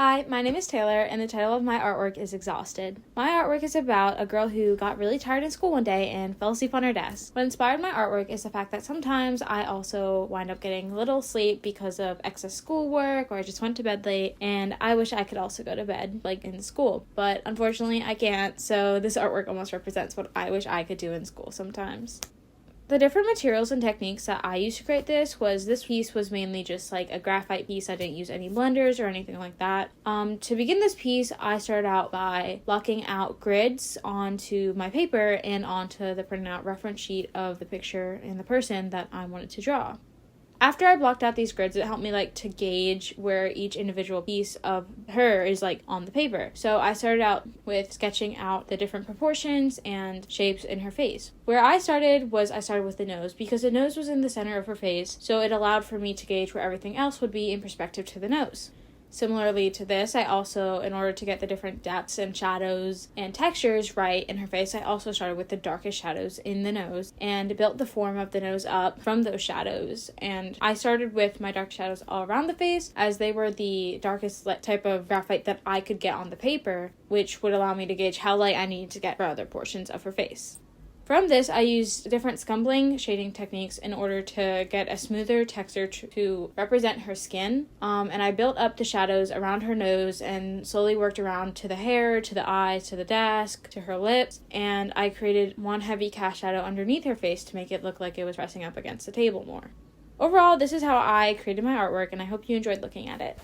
Hi, my name is Taylor, and the title of my artwork is Exhausted. My artwork is about a girl who got really tired in school one day and fell asleep on her desk. What inspired my artwork is the fact that sometimes I also wind up getting little sleep because of excess schoolwork, or I just went to bed late, and I wish I could also go to bed, like in school. But unfortunately, I can't, so this artwork almost represents what I wish I could do in school sometimes. The different materials and techniques that I used to create this piece was mainly just like a graphite piece. I didn't use any blenders or anything like that. To begin this piece, I started out by blocking out grids onto my paper and onto the printed out reference sheet of the picture and the person that I wanted to draw. After I blocked out these grids, it helped me to gauge where each individual piece of her is on the paper. So I started out with sketching out the different proportions and shapes in her face. Where I started with the nose, because the nose was in the center of her face, so it allowed for me to gauge where everything else would be in perspective to the nose. Similarly to this, I also, in order to get the different depths and shadows and textures right in her face, I also started with the darkest shadows in the nose and built the form of the nose up from those shadows. And I started with my dark shadows all around the face, as they were the darkest type of graphite that I could get on the paper, which would allow me to gauge how light I needed to get for other portions of her face. From this, I used different scumbling shading techniques in order to get a smoother texture to represent her skin. And I built up the shadows around her nose and slowly worked around to the hair, to the eyes, to the desk, to her lips. And I created one heavy cast shadow underneath her face to make it look like it was resting up against the table more. Overall, this is how I created my artwork, and I hope you enjoyed looking at it.